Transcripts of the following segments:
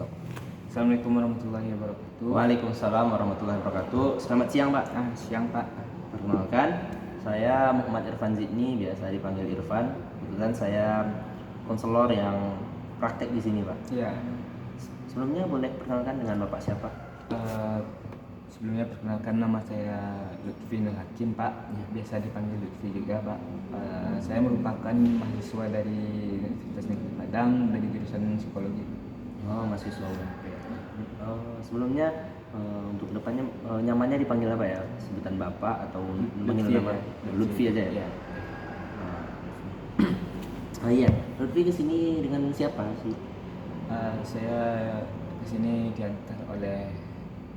Halo. Assalamualaikum warahmatullahi wabarakatuh. Waalaikumsalam warahmatullahi wabarakatuh. Selamat siang, Pak. Siang Pak. Perkenalkan, saya Muhammad Irfan Zidni, biasa dipanggil Irfan. Kebetulan saya konselor yang praktek di sini, Pak. Ya. Sebelumnya boleh perkenalkan dengan Bapak siapa? Sebelumnya perkenalkan, nama saya Lutfi Nur Hakim, Pak. Biasa dipanggil Lutfi juga, Pak. Saya merupakan mahasiswa dari Universitas Negeri Padang dari jurusan psikologi. Oh, mahasiswa UMP. Sebelumnya untuk depannya nyamannya dipanggil apa ya? Sebutan Bapak atau panggil Lutfi nama? aja. Lutfi aja ya. Ya. Iya, Lutfi kesini dengan siapa sih? Saya kesini diantar oleh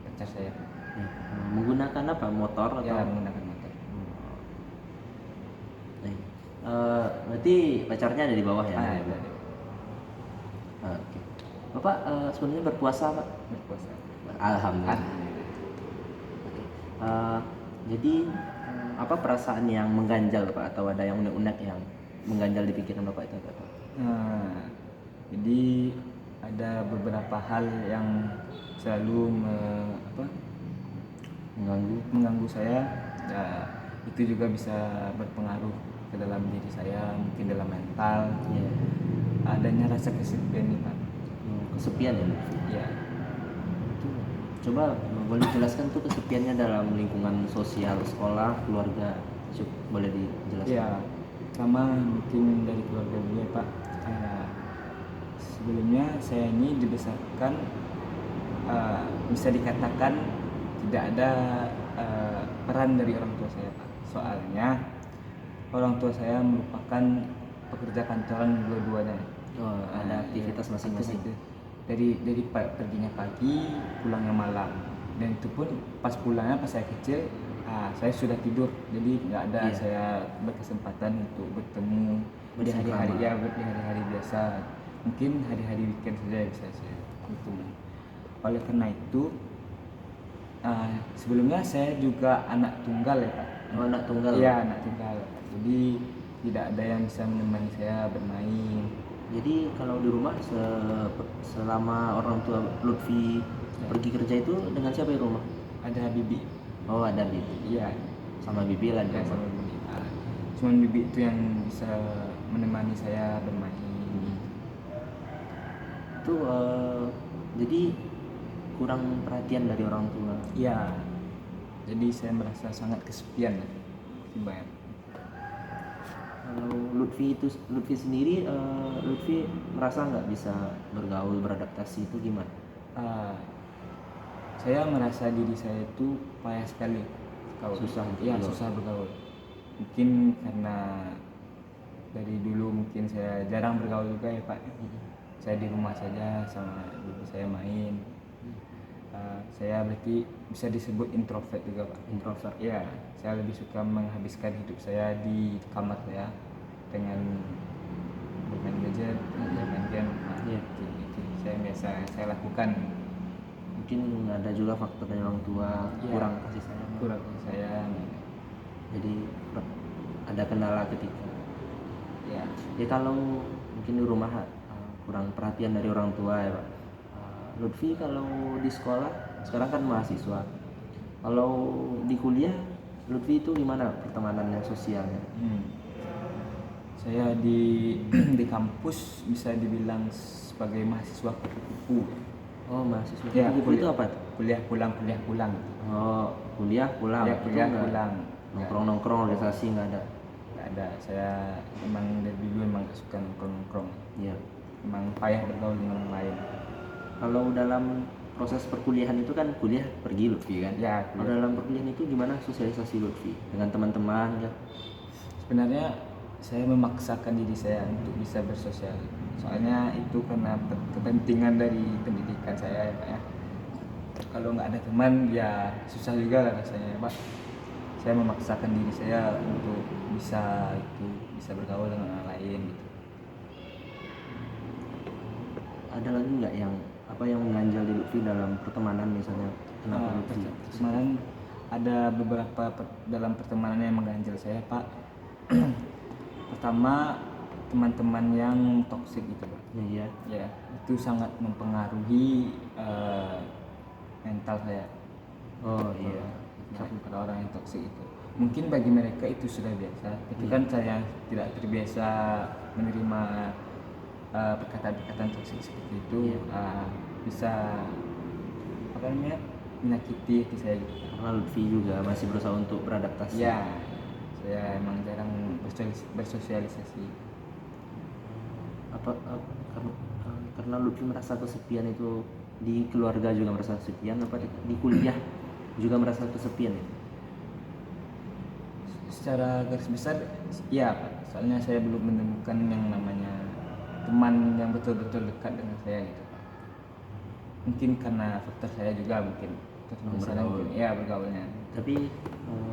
pacar saya. Ya, menggunakan apa? Motor atau? Ya, menggunakan motor. Berarti pacarnya ada di bawah ya? Ada. Oke. Bapak sebenarnya berpuasa, Pak? Berpuasa. Alhamdulillah. Oke. Jadi apa perasaan yang mengganjal, Pak, atau ada yang unek-unek yang mengganjal di pikiran Bapak itu apa? Jadi ada beberapa hal yang selalu mengganggu saya. Ya, itu juga bisa berpengaruh ke dalam diri saya, mungkin dalam mental. Ya. Adanya rasa kesepian nih, Pak. Kesepian ya? Ya. Coba boleh jelaskan tuh kesepiannya dalam lingkungan sosial, sekolah, keluarga. Boleh dijelaskan? Ya, sama mungkin dari keluarga dulu ya, Pak. Sebelumnya saya ini dibesarkan bisa dikatakan tidak ada peran dari orang tua saya, Pak. Soalnya orang tua saya merupakan pekerja kantoran dua-duanya. Ada aktivitas masing-masing. Dari perginya pagi, pulangnya malam. Dan itu pun pas pulangnya pas saya kecil, saya sudah tidur. Jadi nggak ada saya berkesempatan untuk bertemu di hari-hari biasa. Mungkin hari-hari weekend saja bisa saya bertemu. Oleh karena itu, sebelumnya saya juga anak tunggal ya, Pak. Oh, anak tunggal? Iya, anak tunggal. Jadi tidak ada yang bisa menemani saya bermain. Jadi kalau di rumah selama orang tua Lutfi pergi kerja itu dengan siapa di rumah? Ada bibi. Oh, ada bibi. Iya. Sama bibi lah Ya, dia. sama bibi. Cuman bibi itu yang bisa menemani saya bermain. Itu jadi kurang perhatian dari orang tua. Iya. Jadi saya merasa sangat kesepian, Mbak. Kalau Lutfi sendiri, Lutfi merasa nggak bisa bergaul, beradaptasi itu gimana? Saya merasa diri saya itu payah sekali. Susah bergaul. Mungkin karena dari dulu mungkin saya jarang bergaul juga ya, Pak. Saya di rumah saja sama ibu saya main. Saya berarti bisa disebut introvert juga, Pak. Introvert? Ya, saya lebih suka menghabiskan hidup saya di kamar saya dengan bermain gadget, bermain game. Itu saya biasa saya lakukan. Mungkin ada juga faktor dari orang tua, kurang kasih sayang. Jadi ada kendala ketika ya kalau mungkin di rumah kurang perhatian dari orang tua ya, Pak. Lutfi kalau di sekolah sekarang kan mahasiswa, kalau di kuliah Lutfi itu gimana pertemanannya, sosialnya? Saya di kampus bisa dibilang sebagai mahasiswa kupu-kupu. Oh, mahasiswa kupu-kupu itu apa? Kuliah pulang. Oh, kuliah pulang. Ya, kuliah pulang. Nongkrong organisasi nggak ada? Nggak ada. Saya emang dari dulu emang suka nongkrong. Iya. Emang payah bergaul dengan orang lain. Kalau dalam proses perkuliahan itu kan kuliah pergi Lutfi kan? Ya. Kalau dalam perkuliahan itu gimana sosialisasi Lutfi dengan teman-teman ya? Sebenarnya saya memaksakan diri saya untuk bisa bersosial. Soalnya itu karena kepentingan dari pendidikan saya ya, Pak ya. Kalau nggak ada teman ya susah juga lah rasanya, Pak. Saya memaksakan diri saya untuk bisa bergaul dengan orang lain gitu. Ada lagi nggak yang mengganjal di Lutfi dalam pertemanan misalnya? Kenapa Lutfi? Pertemanan ada beberapa dalam pertemanan yang mengganjal saya, Pak. Pertama, teman-teman yang toksik gitu Pak. Iya. Ya, itu sangat mempengaruhi mental saya. Oh iya. Pada orang yang toksik itu. Mungkin bagi mereka itu sudah biasa, tapi kan saya tidak terbiasa menerima perkataan-perkataan toksik seperti itu. Bisa apa namanya, menyakiti hati saya gitu. Karena Lutfi juga masih berusaha untuk beradaptasi. Ya, saya emang jarang bersosialisasi. Karena Lutfi merasa kesepian itu di keluarga juga merasa kesepian, apa di kuliah juga merasa kesepian ya? Secara garis besar ya Pak, soalnya saya belum menemukan yang namanya teman yang betul-betul dekat dengan saya gitu Pak. Mungkin karena faktor saya juga mungkin Bergaul. ya bergaulnya. Tapi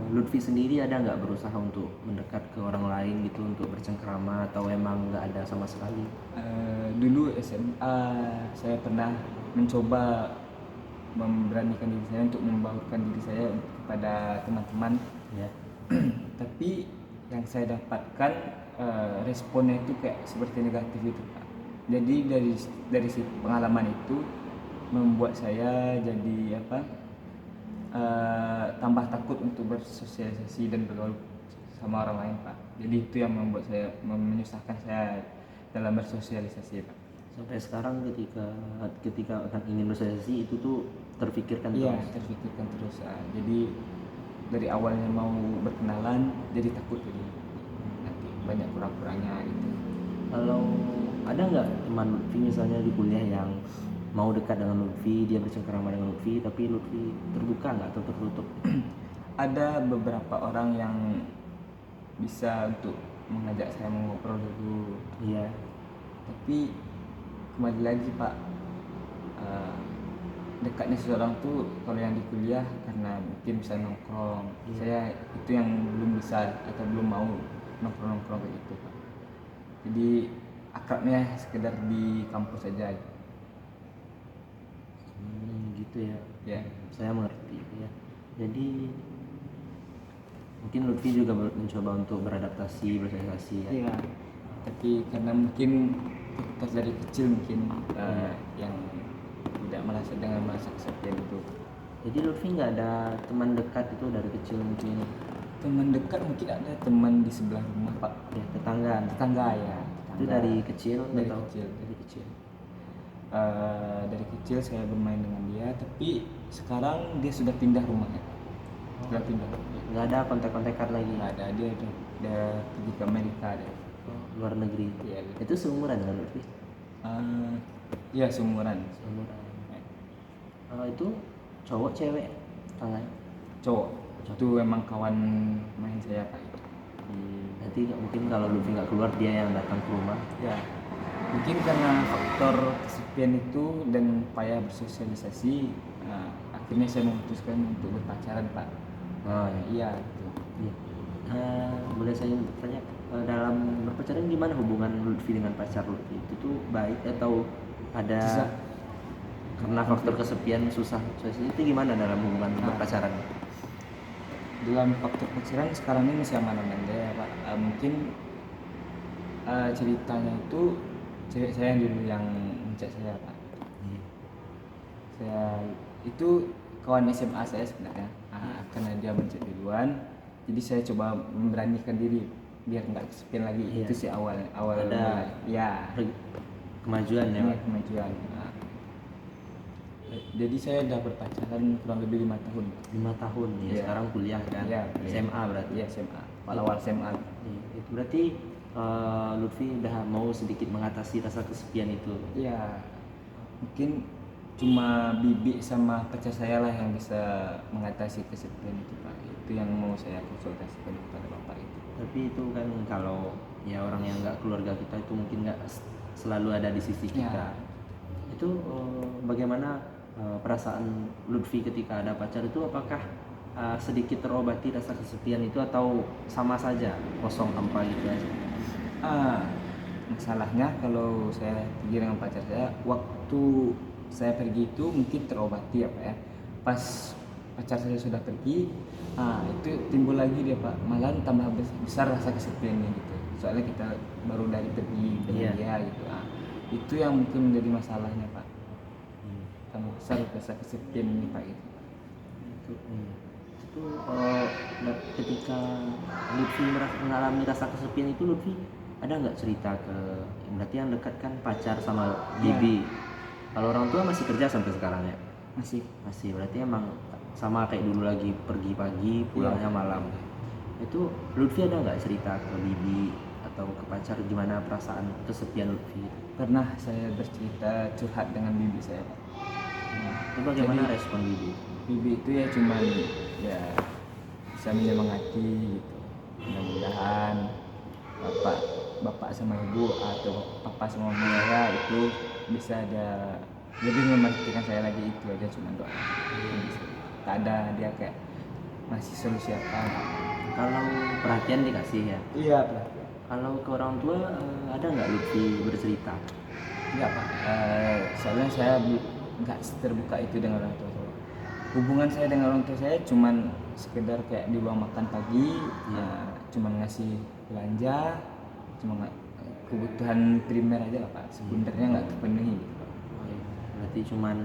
Lutfi sendiri ada nggak berusaha untuk mendekat ke orang lain gitu untuk bercengkrama, atau emang nggak ada sama sekali? Dulu SMA saya pernah mencoba memberanikan diri saya untuk membaurkan diri saya kepada teman-teman Ya. tapi yang saya dapatkan responnya itu kayak seperti negatif itu Pak. Jadi dari si pengalaman itu membuat saya jadi tambah takut untuk bersosialisasi dan bergaul sama orang lain Pak. Jadi itu yang membuat saya menyusahkan saya dalam bersosialisasi Pak. Sampai sekarang ketika akan ingin bersosialisasi itu tuh terpikirkan Iya, terus. terpikirkan terus. Jadi dari awalnya mau berkenalan jadi takut, jadi nanti banyak kurang-kurangnya gitu. Kalau ada nggak teman Lutfi misalnya di kuliah yang mau dekat dengan Lutfi, dia bercengkerama dengan Lutfi, tapi Lutfi terbuka nggak atau tertutup? Ada beberapa orang yang bisa untuk mengajak saya ngobrol dulu, Iya. tapi kembali lagi Pak, dekatnya seseorang tuh kalau yang di kuliah karena mungkin bisa nongkrong. Saya itu yang belum bisa atau belum mau nongkrong kayak gitu Pak. Jadi akrabnya sekedar di kampus saja. Gitu ya. Ya. Saya mengerti ya. Jadi mungkin Lutfi juga mencoba untuk beradaptasi, bersosialisasi ya. Iya. Tapi karena mungkin faktor dari kecil mungkin yang tidak merasa kesepian itu. Jadi Lutfi nggak ada teman dekat itu dari kecil mungkin? Teman dekat mungkin ada, teman di sebelah rumah Pak. Ya, tetangga. Ya. Itu dari kecil? Dari atau? kecil. Dari kecil saya bermain dengan dia, tapi sekarang dia sudah pindah rumahnya. Sudah pindah. Nggak ada kontak-kontakan lagi? Nggak ada, dia udah pergi ke Amerika deh. Luar negeri. Iya. Itu seumuran dengan Lutfi? Iya, seumuran. Itu cowok cewek tangan? Cowok. Itu emang kawan main saya Pak. Nanti mungkin kalau Lutfi nggak keluar dia yang datang ke rumah. Ya, mungkin karena faktor kesepian itu dan payah bersosialisasi, akhirnya saya memutuskan untuk berpacaran Pak. Iya. Iya. Boleh saya tanya, dalam berpacaran gimana hubungan Lutfi dengan pacar Lutfi? Itu tuh baik atau ada Susah. Karena faktor kesepian susah itu gimana dalam hubungan berpacaran? Dalam faktor pacaran sekarang ini masih aman-aman aja ya Pak. Mungkin ceritanya itu cewek saya dulu yang mencet saya Pak. Saya itu kawan SMA saya sebenarnya, karena dia mencet duluan, jadi saya coba memberanikan diri biar nggak kesepian lagi. Itu sih awal ada ya kemajuan ya Pak? Kemajuan. Jadi saya udah berpacaran kurang lebih 5 tahun. 5 tahun ya. Sekarang kuliah kan? SMA berarti? Iya, SMA. Awal SMA. Itu berarti Lutfi udah mau sedikit mengatasi rasa kesepian itu? Iya. Mungkin cuma bibi sama pacar saya lah yang bisa mengatasi kesepian itu Pak. Itu yang mau saya konsultasikan kepada Bapak itu. Tapi itu kan kalau ya orang yang nggak keluarga kita itu mungkin nggak selalu ada di sisi kita. Itu bagaimana perasaan Lutfi ketika ada pacar itu? Apakah sedikit terobati rasa kesepian itu atau sama saja kosong tanpa gitu aja? Masalahnya kalau saya pergi dengan pacar saya, waktu saya pergi itu mungkin terobati ya Pak ya. Pas pacar saya sudah pergi, itu timbul lagi dia Pak, malah tambah besar rasa kesepiannya gitu. soalnya kita baru dari pergi dengan dia gitu. Itu yang mungkin menjadi masalahnya Pak. Kan rasa kesepian ini Pak gitu. Itu ketika Lutfi mengalami rasa kesepian itu, Lutfi ada nggak cerita ke, berarti yang dekat kan pacar sama bibi. Kalau orang tua masih kerja sampai sekarang ya? Masih berarti emang sama kayak dulu lagi, pergi pagi pulangnya malam. Itu Lutfi ada nggak cerita ke bibi atau ke pacar gimana perasaan kesepian Lutfi? Pernah saya bercerita curhat dengan bibi saya Pak. Itu bagaimana respon bibi? Bibi itu ya cuman ya bisa menyemangati gitu. Mudah-mudahan bapak sama ibu atau papa sama mama itu bisa ada lebih memerhatikan saya lagi, itu aja cuma doa. Tak ada dia kayak masih solusi apa. Kalau perhatian dikasih ya? Iya perhatian. Kalau ke orang tua ada nggak Lutfi bercerita? Enggak Pak, soalnya saya nggak terbuka itu dengan orang tua saya. Hubungan saya dengan orang tua saya cuman sekedar kayak di ruang makan pagi, cuman ngasih belanja, cuma kebutuhan primer aja lah Pak, sebenarnya nggak terpenuhi gitu Pak. Berarti cuman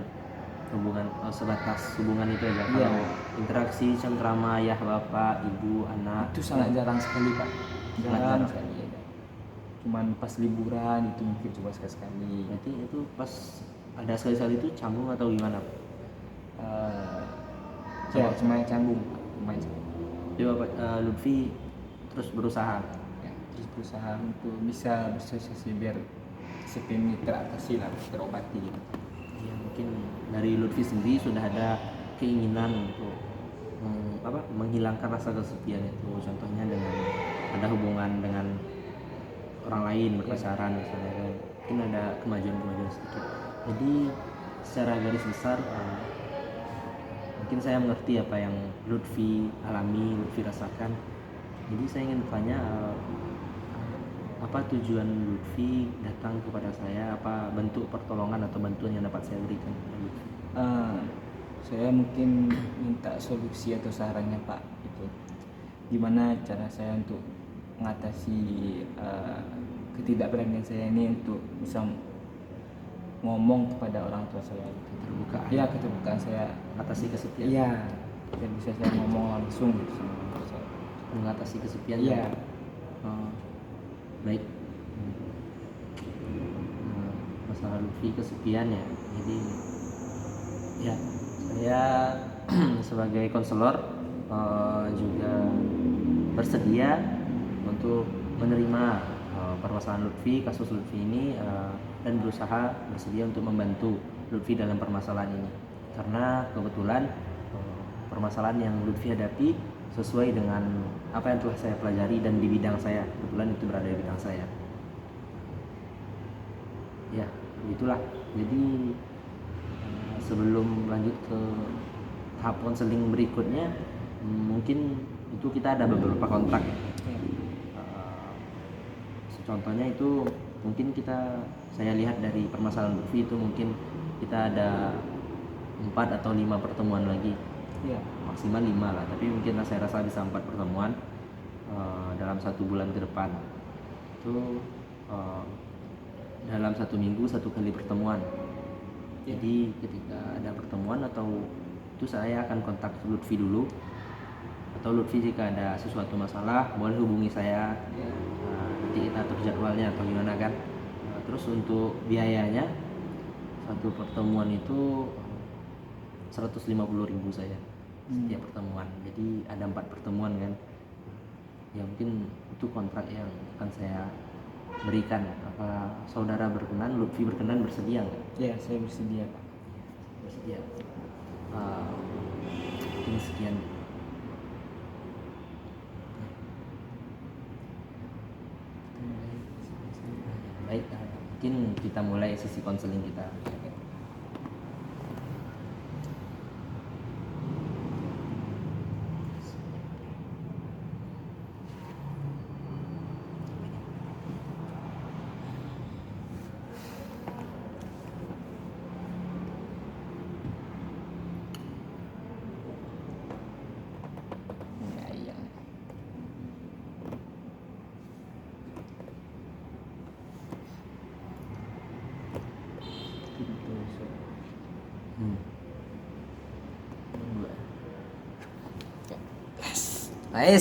hubungan sebatas hubungan itu aja. Kalau interaksi cengkrama ayah bapak ibu anak itu sangat jarang sekali Pak, jarang sekali ya. Cuman pas liburan itu mungkin coba sekali. Berarti itu pas ada sekali-sekali itu canggung atau gimana Pak? Ya cuma canggung Pak, main canggung. Coba Lutfi terus berusaha untuk bisa bersosialisasi biar kesepian ini teratasi lah, terobati gitu. Ya mungkin dari Lutfi sendiri sudah ada keinginan untuk menghilangkan rasa kesepian itu, contohnya dengan ada hubungan dengan orang lain, berpacaran misalnya kan. Mungkin ada kemajuan sedikit. Jadi secara garis besar mungkin saya mengerti apa yang Lutfi alami, Lutfi rasakan. Jadi saya ingin bertanya, apa tujuan Lutfi datang kepada saya, apa bentuk pertolongan atau bantuan yang dapat saya berikan kepada Lutfi? Saya mungkin minta solusi atau sarannya Pak, itu gimana cara saya untuk mengatasi ketidakberanian saya ini untuk bisa ngomong kepada orang tua saya, keterbukaan saya, atasi kesepian. Iya, dan bisa saya ngomong langsung gitu sama orang tua saya. Mengatasi kesepian. Iya. Baik. Masalah Lutfi kesepian ya. Jadi ya saya sebagai konselor juga bersedia untuk menerima permasalahan Lutfi, kasus Lutfi ini, dan berusaha bersedia untuk membantu Lutfi dalam permasalahan ini, karena kebetulan permasalahan yang Lutfi hadapi sesuai dengan apa yang telah saya pelajari dan di bidang saya, kebetulan itu berada di bidang saya. Ya, begitulah. Jadi sebelum lanjut ke tahap konseling berikutnya, mungkin itu kita ada beberapa kontak. Contohnya itu mungkin saya lihat dari permasalahan Lutfi itu mungkin kita ada 4 atau 5 pertemuan lagi. Ya, maksimal 5 lah, tapi mungkin saya rasa bisa 4 pertemuan dalam 1 bulan ke depan. Itu dalam 1 minggu 1 kali pertemuan. Jadi ketika ada pertemuan atau itu saya akan kontak Lutfi dulu, atau Lutfi jika ada sesuatu masalah boleh hubungi saya. Nanti kita atur jadwalnya atau gimana kan. Terus untuk biayanya satu pertemuan itu 150.000 saya setiap pertemuan. Jadi ada 4 pertemuan kan. Ya mungkin itu kontrak yang akan saya berikan. Apa saudara berkenan, Lutfi berkenan, bersedia nggak? Ya, saya bersedia Pak. Bersedia. Ini sekian. Baik, mungkin kita mulai sesi konseling kita. Nice.